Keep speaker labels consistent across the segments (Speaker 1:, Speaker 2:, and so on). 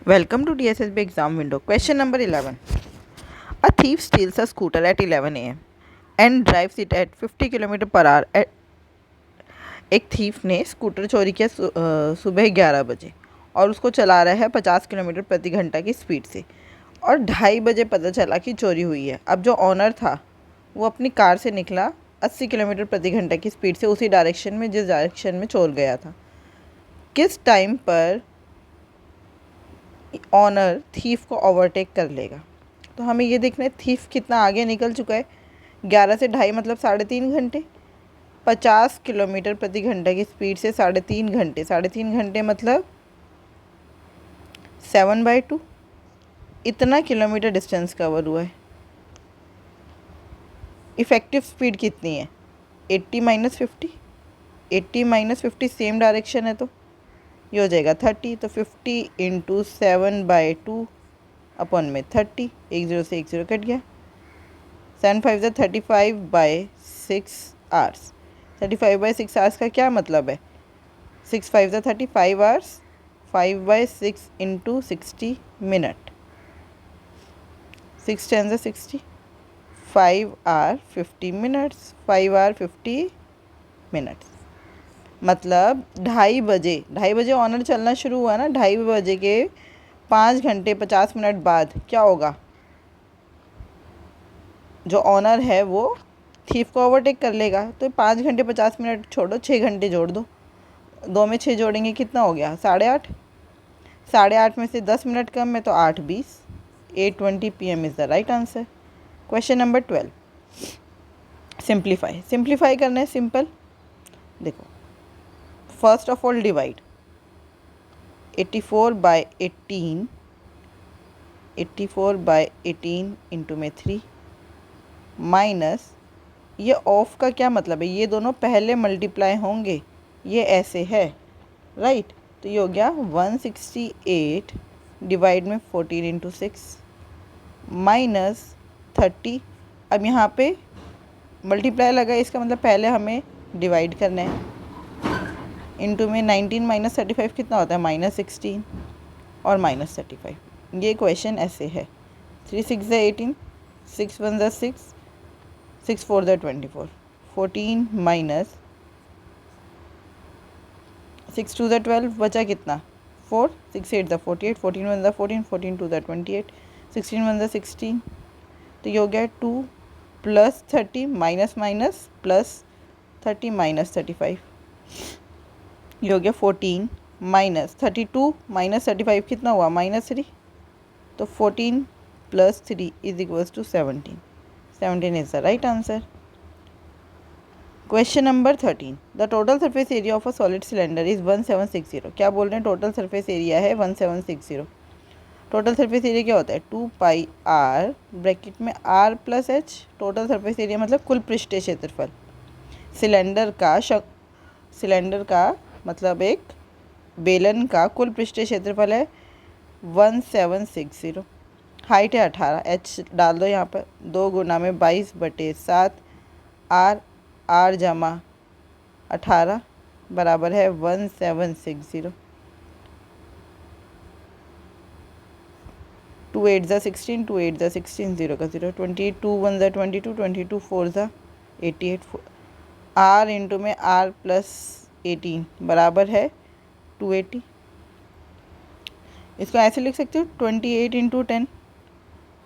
Speaker 1: Welcome to DSSB exam window. Question number 11. A thief steals a scooter at 11 a.m. and drives it at 50 km per hour. एक thief ने scooter चोरी किया सुबह 11 बजे और उसको चला रहा है 50 किलोमीटर प्रति घंटा की स्पीड से और 2:30 बजे पता चला कि चोरी हुई है। अब जो ऑनर था वो अपनी कार से निकला 80 किलोमीटर प्रति घंटा की स्पीड से उसी डायरेक्शन में जिस डायरेक्शन में चोर गया था। किस टाइम पर ऑनर थीफ को ओवरटेक कर लेगा? तो हमें ये देखना है थीफ कितना आगे निकल चुका है। 11 से 2:30 मतलब 3.5 घंटे। 50 किलोमीटर प्रति घंटा की स्पीड से 3.5 घंटे। 3.5 घंटे मतलब 7/2। इतना किलोमीटर डिस्टेंस कवर हुआ है। इफ़ेक्टिव स्पीड कितनी है? 80 - 50। 80 - 50 सेम डायरेक्शन है तो ये हो जाएगा 30। तो 50 × 7/2 अपॉन में 30। 1 0 से 1 0 कट गया। 7 5 = 35/6 आवर्स। 35/6 आवर्स का क्या मतलब है? 6 5 = 35 hours. 5/6 × 60 minute. 6 10 = 60। 5 hour 50 minutes। 5 hour 50 minutes मतलब 2:30 बजे ऑनर चलना शुरू हुआ ना। 2:30 बजे के 5 घंटे 50 मिनट बाद क्या होगा? जो ऑनर है वो थीफ को ओवरटेक कर लेगा। तो 5 घंटे 50 मिनट छोड़ो, 6 घंटे जोड़ दो। 2 में 6 जोड़ेंगे कितना हो गया? 8:30। 8:30 में से 10 मिनट कम है तो 8:20। 8:20 PM is the right answer. Question number 12। Simplify करना है। सिंपल देखो, first of all divide 84/18। 84/18 into में 3 माइनस ये ऑफ का क्या मतलब है? ये दोनों पहले मल्टीप्लाई होंगे, ये ऐसे है राइट। तो ये हो गया 168 डिवाइड में 14 × 6 माइनस 30। अब यहाँ पे मल्टीप्लाई लगा, इसका मतलब पहले हमें डिवाइड करना है। इंटू में 19 - 35 कितना होता है? -16 और -35। ये क्वेश्चन ऐसे है। 3 6 = 18। 6 1 = 6। 6 4 = 24। 14 माइनस 6 2 = 12। बचा कितना? 4। 6 8 = 48। 14 1 = 14। 14 2 = 28। 16 1 = 16। तो ये हो गया 2 + 30 माइनस माइनस प्लस 30 - 35। ये हो गया 14 - 32 - 35 कितना हुआ? -3। तो 14 + 3 = 17। 17 is the right answer. Question number 13। The total surface area of a solid cylinder is 1760। क्या बोल रहे हैं? टोटल सरफेस एरिया है 1760। टोटल सरफेस एरिया क्या होता है? 2πr ब्रैकेट में r + h। Total surface area मतलब कुल पृष्ठीय क्षेत्रफल। सिलेंडर का मतलब एक बेलन का कुल पृष्ठीय क्षेत्रफल है 1760। हाइट है 18। h डाल दो यहाँ पर। 2 × 22/7 r जमा 18 बराबर है 1760। 2 8 = 16। 2 8 = 16। 0 का 0। 28 2 1 = 22। 22 4 = 88। r इंटू में r + 18 बराबर है 280। इसको ऐसे लिख सकते हो 28 × 10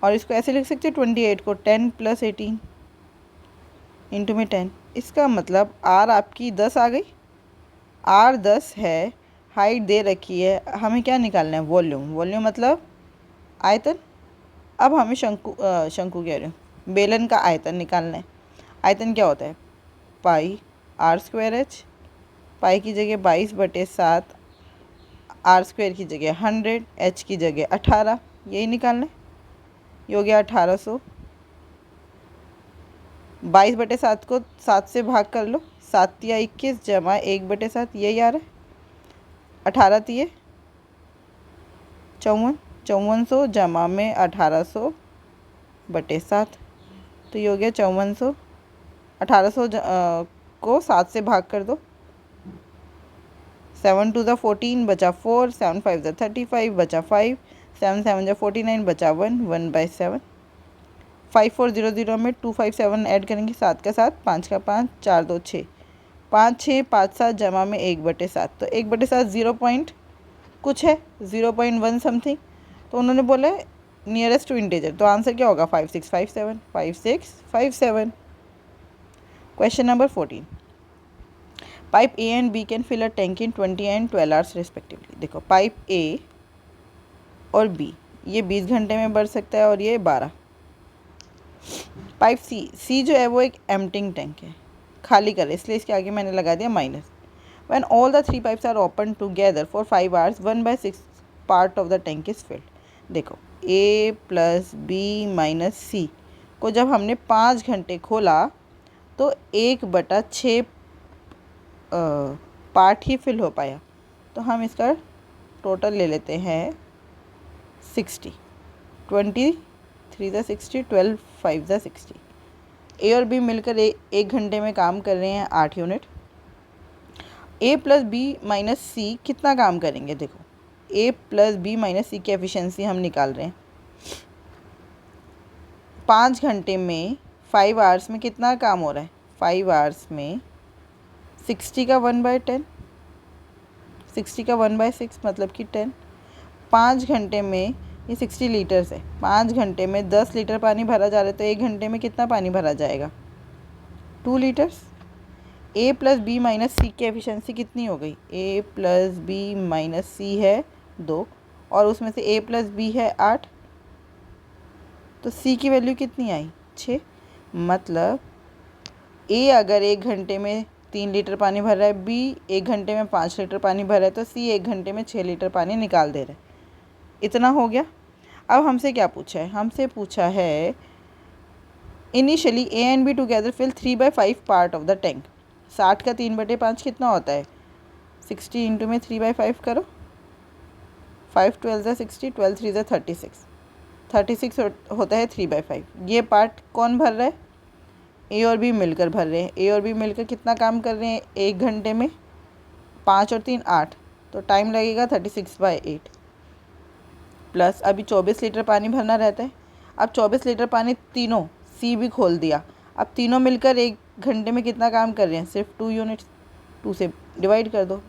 Speaker 1: और इसको ऐसे लिख सकते हो 28 को 10 + 18 इंटू में 10। इसका मतलब r आपकी 10 आ गई। r 10 है, हाइट दे रखी है, हमें क्या निकालना है? वॉल्यूम। वॉल्यूम मतलब आयतन। अब हमें शंकु कह रही हूँ, बेलन का आयतन निकालना है। आयतन क्या होता है? πr²h। पाई की जगह 22/7, r² की जगह 100, h की जगह 18, यही निकालना है। ये हो गया 1800। 22/7 को 7 से भाग कर लो। 7 × 21 जमा 1/7, यही आ रहा है। 18 × 3 = 54। 5400 जमा में 1800/7, तो ये हो गया 5400। 1800 को 7 से भाग कर दो। 7 टू ज़ा 14 बचा 4, 7 5 ज़ा 35 बचा 5, 7 7 ज़ा 49 बचा 1, 1/7। 5400 में 257 ऐड करेंगे 7 का 7, 5 का 5, 4 2 6, 5 6 5 7 जमा में 1/7, तो 1/7 0 पॉइंट कुछ है, 0.1 समथिंग। तो उन्होंने बोला नियरेस्ट टू इंटीजर, तो आंसर क्या होगा 5657, 5657। Question number 14, pipe A and B can fill a tank in 20 and 12 hours respectively. देखो पाइप ए और बी ये 20 घंटे में भर सकता है और ये 12। पाइप सी जो है वो एक एम्प्टिंग टैंक है, खाली कर, इसलिए इसके आगे मैंने लगा दिया minus. When all the 3 pipes are open together for 5 hours 1/6 part of the tank is filled. देखो A plus B minus C को जब हमने 5 घंटे खोला तो 1/6 पार्ट ही फिल हो पाया, तो हम इसका टोटल ले लेते हैं 60। 23 ज़ा 60, 12 5 ज़ा 60। ए और बी मिलकर 1 घंटे में काम कर रहे हैं 8 यूनिट। ए प्लस बी माइनस सी कितना काम करेंगे, देखो ए प्लस बी माइनस सी की एफिशिएंसी हम निकाल रहे हैं। 5 घंटे में 5 आवर्स में कितना काम हो रहा है, 5 आवर्स में 60 का 1/10, 60 का 1/6 मतलब कि 10। 5 घंटे में ये 60 लीटर्स है, 5 घंटे में 10 लीटर पानी भरा जा रहा है, तो 1 घंटे में कितना पानी भरा जाएगा, 2 लीटर्स। ए प्लस बी माइनस सी की एफिशिएंसी कितनी हो गई, ए प्लस बी माइनस सी है 2 और उसमें से ए प्लस बी है 8, तो सी की वैल्यू कितनी आई 6। मतलब ए अगर 1 घंटे में 3 लीटर पानी भर रहा है, बी 1 घंटे में 5 लीटर पानी भर रहा है, तो सी 1 घंटे में 6 लीटर पानी निकाल दे रहा है। इतना हो गया। अब हमसे क्या पूछा है, हमसे पूछा है initially A and B together fill 3/5 part of the tank. 60 का 3/5 कितना होता है, 60 इंटू में 3/5 करो, 5 12 ज़ा 60, 12 3 ज़ा 36, 36 होता है 3/5। ये पार्ट कौन भर रहा है, ए और बी मिलकर भर रहे हैं। ए और बी मिलकर कितना काम कर रहे हैं 1 घंटे में, 5 और 3 8, तो टाइम लगेगा 36/8। प्लस अभी 24 लीटर पानी भरना रहता है। अब 24 लीटर पानी तीनों सी भी खोल दिया, अब तीनों मिलकर 1 घंटे में कितना काम कर रहे हैं, सिर्फ 2 यूनिट्स। 2 से डिवाइड कर दो,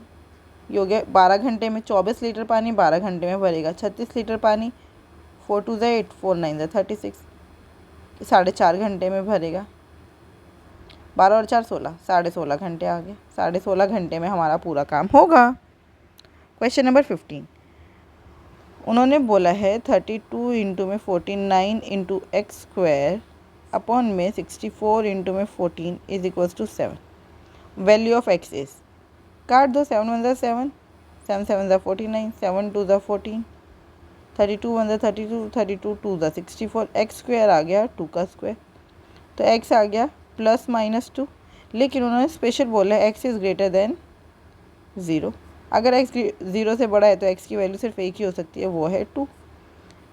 Speaker 1: ये हो गया 12 घंटे में 24 लीटर पानी 12 घंटे में भरेगा। 36 लीटर पानी 4 2 ज़ा 8, 4 9 ज़ा 36, 4.5 घंटे में भरेगा। 12 और 4 16, 16.5 घंटे आ गए। 16.5 घंटे में हमारा पूरा काम होगा। क्वेश्चन नंबर 15, उन्होंने बोला है 32 इंटू में 49 इंटू एक्स स्क्वायर अपॉन में 64 इंटू में 14 is equals to 7। Value of x is, काट दो, 7 1 ज़ा 7, 7 7 ज़ा 49, 7 2 ज़ा 14, 32 1 ज़ा 32, 32 2 ज़ा 64, एक्स स्क्वायर आ गया 2 का स्क्वायर, तो एक्स आ गया प्लस माइनस 2। लेकिन उन्होंने स्पेशल बोला है एक्स इज़ ग्रेटर देन 0। अगर x 0 से बड़ा है तो x की वैल्यू सिर्फ एक ही हो सकती है, वो है 2।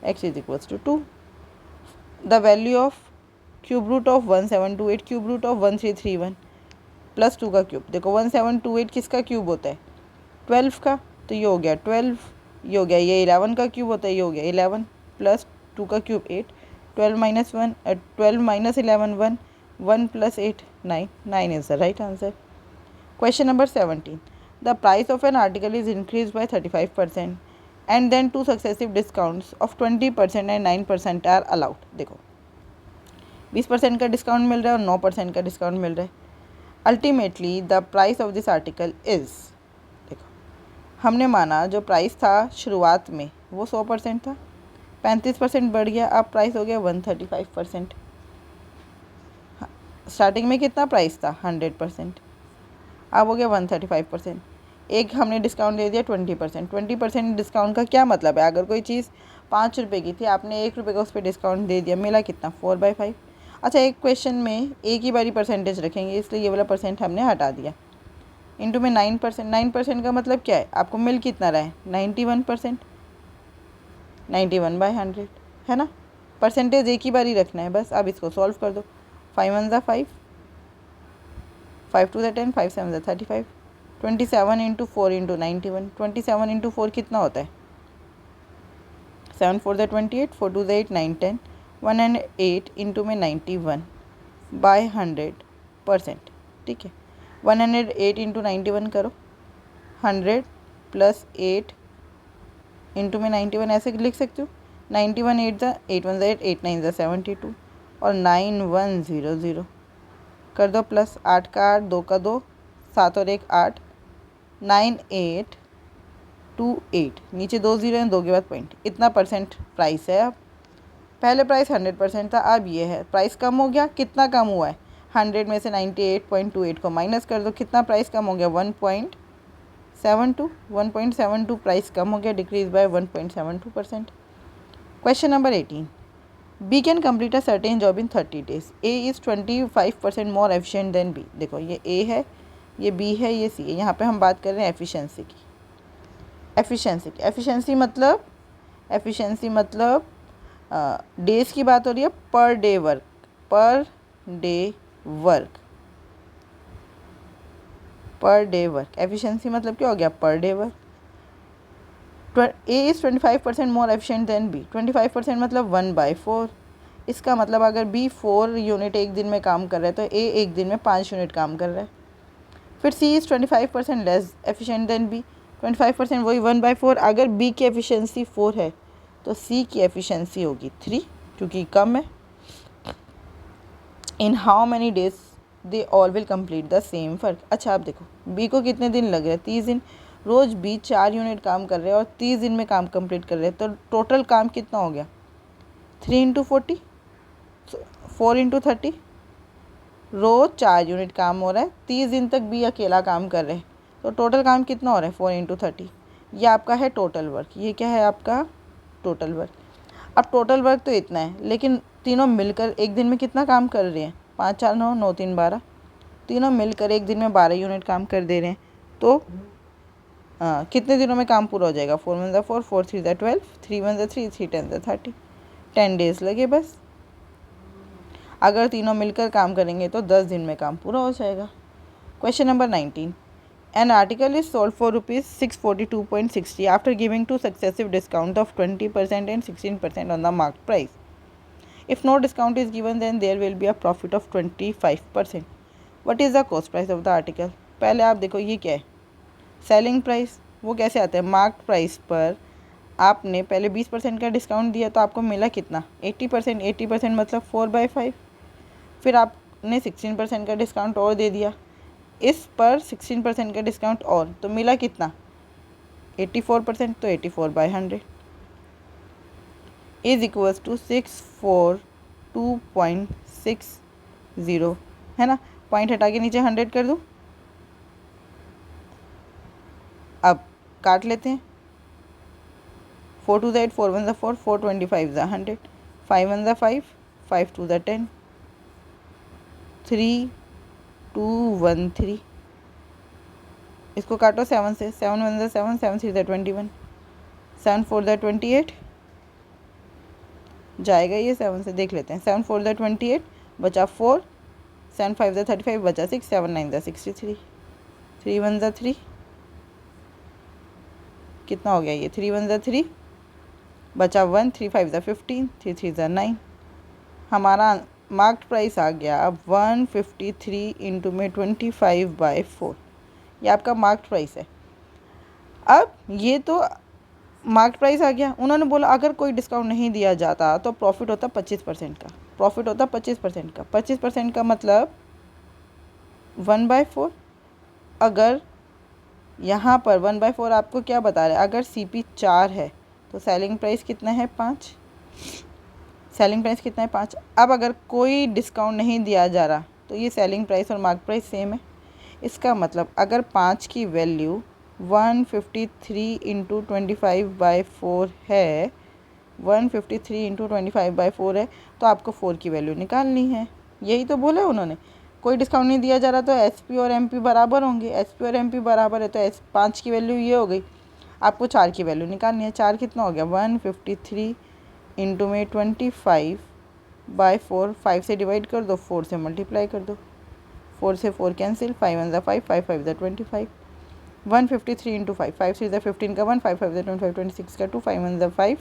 Speaker 1: x is equals to 2। The value of cube root of 1728 cube root of 1331 plus 2 का क्यूब। देखो 1728 किसका क्यूब होता है, 12 का, तो ये हो गया 12, ये हो गया, ये 11 का क्यूब होता है, ये हो गया 11 प्लस 2 का cube 8, 12 minus 1 12 minus 11 1, 1 plus 8 9, 9 is the right answer. Question number 17, the price of an article is increased by 35% and then 2 successive discounts of 20% and 9% are allowed। देखो 20% का डिस्काउंट मिल रहा है और 9% का डिस्काउंट मिल रहा है। Ultimately the price of this article is, देखो हमने माना जो प्राइस था शुरुआत में वो 100% था, 35% बढ़ गया, अब प्राइस हो गया 135%। स्टार्टिंग में कितना प्राइस था 100%, अब हो गया 135%। एक हमने डिस्काउंट दे दिया 20%। 20% डिस्काउंट का क्या मतलब है, अगर कोई चीज़ 5 रुपये की थी, आपने 1 रुपये का उस पर डिस्काउंट दे दिया, मिला कितना 4/5। अच्छा एक क्वेश्चन में एक ही बारी परसेंटेज रखेंगे, इसलिए ये वाला परसेंट हमने हटा दिया। इंटू में 9%, 9% का मतलब क्या है, आपको मिल कितना रहा है 91%, 91/100 है ना। परसेंटेज एक ही बारी रखना है बस। अब इसको सॉल्व कर दो, 5 1 ज़ा 5, 5 2 ज़ा 10, 5 7 ज़ा 35, 27 इंटू 4 इंटू 91, 27 इंटू 4 कितना होता है? 7 4 द 28, 4 2 द 8, 9 10, 108 इंटू में 91 बाय 100%। ठीक है, 108 इंटू 91 करो, 100 प्लस 8 इंटू में 91 ऐसे लिख सकते हो। 91 8 द 8 1 द 8, 8 9 द 72 और 9100 कर दो प्लस। 8 का 8, 2 का 2, 7 और 1 8, 9828, नीचे 2 0 हैं, 2 के बाद पॉइंट। इतना परसेंट प्राइस है। अब पहले प्राइस 100% था, अब ये है। प्राइस कम हो गया, कितना कम हुआ है? 100 में से 98.28 को माइनस कर दो, कितना प्राइस कम हो गया? 1.72, 1.72 प्राइस कम हो गया, decrease by 1.72%। Question number 18, B can complete a certain job in 30 days, A is 25% more efficient than B. देखो ये ए है, ये बी है, ये सी है। यहाँ पे हम बात कर रहे हैं एफिशिएंसी की। एफिशिएंसी मतलब डेज़ की बात हो रही है, per day work, per day work. Efficiency मतलब क्या हो गया? Per day work. A is 25% more efficient than B. 25% मतलब 1/4। इसका मतलब अगर बी 4 यूनिट एक दिन में काम कर रहा है तो ए एक दिन में 5 यूनिट काम कर रहा है। फिर C is 25% less efficient than B. 25% वही 1/4। अगर बी की एफिशिएंसी 4 है तो सी की एफिशिएंसी होगी 3, क्योंकि कम है। In how many days they all will complete the same work. अच्छा, आप देखो बी को कितने दिन लग रहे हैं? 30 दिन। रोज़ बी 4 यूनिट काम कर रहे हैं और 30 दिन में काम कंप्लीट कर रहे हैं, तो टोटल काम कितना हो गया? 3 इंटू 40, 4 इंटू 30। रोज़ 4 यूनिट काम हो रहा है, 30 दिन तक बी अकेला काम कर रहे हैं, तो टोटल काम कितना हो रहा है? 4 इंटू 30। ये आपका है टोटल वर्क। ये क्या है आपका? Total work. अब टोटल वर्क तो इतना है, लेकिन तीनों मिलकर एक दिन में कितना काम कर रहे हैं? 5 4 9, 9 3 12। तीनों मिलकर एक दिन में 12 यूनिट काम कर दे रहे हैं, तो कितने दिनों में काम पूरा हो जाएगा? 4 1 ज़ा 4, 4 3 ज़ा 12, 3 1 ज़ा 3, 3 10 ज़ा 30। 10 डेज़ लगे बस। अगर तीनों मिलकर काम करेंगे तो 10 दिन में काम पूरा हो जाएगा। Question number 19, an article is sold for ₹642.60 after giving two successive discount of 20% and 16% on the market price. If no discount is given, then there will be a profit of 25%. What is the cost price of the article? पहले आप देखो ये क्या है? Selling price. वो कैसे आता है? मार्केट प्राइस पर आपने पहले 20% का डिस्काउंट दिया तो आपको मिला कितना? 80%। 80% मतलब 4/5। फिर आपने 16% का डिस्काउंट और दे दिया, इस पर 16% का डिस्काउंट और, तो मिला कितना? 84%। तो 84/100 इज इक्वल्स टू 642.60, है ना? पॉइंट हटा के नीचे 100 कर दूँ। अब काट लेते हैं। 4 2 ज़ा 8, 4 1 ज़ा 4, 4 25 ज़ा 100, 5 1 ज़ा 5, 5 2 ज़ा 10, 3 2 1 3। इसको काटो 7 से। 7 1 ज़ा 7, 7 3 ज़ा 21, 7 4 ज़ा 28 जाएगा। ये 7 से देख लेते हैं। 7 4 ज़ा 28 बचा 4, 7 5 ज़ा 35 बचा 6, 7 9 ज़ा 63, 3 1 ज़ा 3, कितना हो गया ये? 3 1 ज़ा 3 बचा 1, 3 5 ज़ा 15, 3 3 ज़ा 9। हमारा मार्केट प्राइस आ गया अब 153 इंटू में 25/4। ये आपका मार्केट प्राइस है। अब ये तो मार्केट प्राइस आ गया। उन्होंने बोला अगर कोई डिस्काउंट नहीं दिया जाता तो प्रॉफिट होता 25% का। प्रॉफिट होता 25% का। 25% का मतलब 1/4। अगर यहाँ पर 1/4 आपको क्या बता रहा है? अगर CP 4 है तो सेलिंग प्राइस कितना है? 5। सेलिंग प्राइस कितना है? 5। अब अगर कोई डिस्काउंट नहीं दिया जा रहा तो ये सेलिंग प्राइस और मार्केट प्राइस सेम है। इसका मतलब अगर 5 की वैल्यू 153 इंटू 25/4 है, 153 इंटू 25/4 है, तो आपको 4 की वैल्यू निकालनी है। यही तो बोला उन्होंने। कोई डिस्काउंट नहीं दिया जा रहा तो SP और MP बराबर होंगे। SP और MP बराबर है तो 5 की वैल्यू ये हो गई। आपको 4 की वैल्यू निकालनी है। 4 कितना हो गया? 153 इंटू में 25/4, 5 से डिवाइड कर दो, 4 से मल्टीप्लाई कर दो, 4 से 4 कैंसिल, 5 1 ज़ा 5, 5 5 ज़ा 25। 153 इंटू 5, 5 3 15 का 1, 5 5 25, 26 का 2, 5 1 5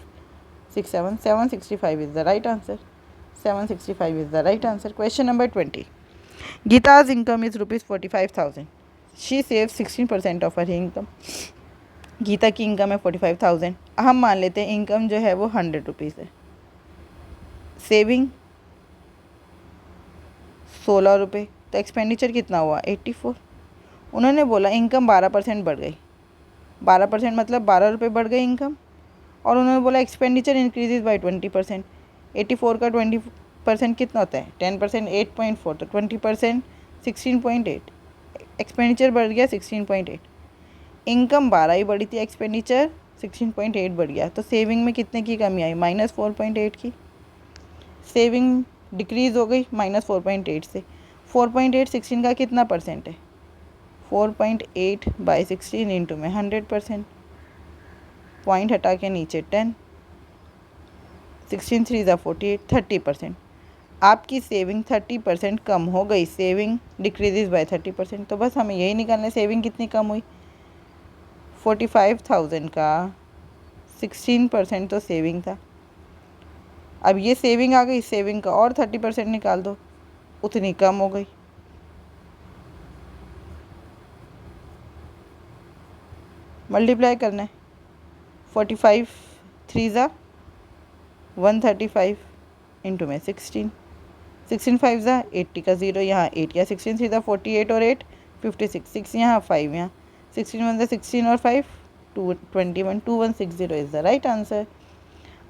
Speaker 1: 6 7, 765 is the right answer. 765 is the right answer. Question number 20. Geeta's income is rupees 45,000. She saves 16% of her income. Gita की इनकम है 45,000. हम मान लेते हैं इनकम जो है वो 100 रुपीज़ है. सेविंग 16 रुपये. तो एक्सपेंडिचर कितना हुआ 84. उन्होंने बोला इनकम 12% बढ़ गई. 12% मतलब 12 रुपये बढ़ गई इनकम. और उन्होंने बोला एक्सपेंडिचर इंक्रीजेज बाई 20%. 84 का 20% कितना होता है 10%, 8.4. तो 20% 16.8. एक्सपेंडिचर बढ़ गया 16.8. इनकम 12 ही बढ़ी थी, एक्सपेंडिचर 16.8 बढ़ गया. तो सेविंग में कितने की कमी आई -4.8 की. सेविंग डिक्रीज़ हो गई -4.8 से. 4.8 16 का कितना परसेंट है 4.8 बाई 16 इंटू में 100%. पॉइंट हटा के नीचे 10. 16 3 48, 30%. आपकी सेविंग 30% कम हो गई. Saving decreases bye 30%. तो बस हमें यही निकालना है सेविंग कितनी कम हुई. 45,000 का 16% तो सेविंग था. अब ये सेविंग आ गई, सेविंग का और 30% निकाल दो, उतनी कम हो गई. मल्टीप्लाई करना है. 45 3 135 इंटू में 16. 16 5 80 का 0 यहाँ 8 या 16 3 48 और 8 56. 6 यहाँ 5 यहाँ 16 1 16 और 5 21. 2160 is the right answer.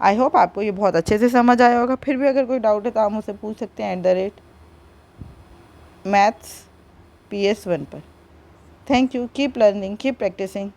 Speaker 1: I hope आपको ये बहुत अच्छे से समझ आया होगा. फिर भी अगर कोई डाउट है तो आप मुझसे पूछ सकते हैं @maths PS1 पर. Thank you. Keep learning, keep practising.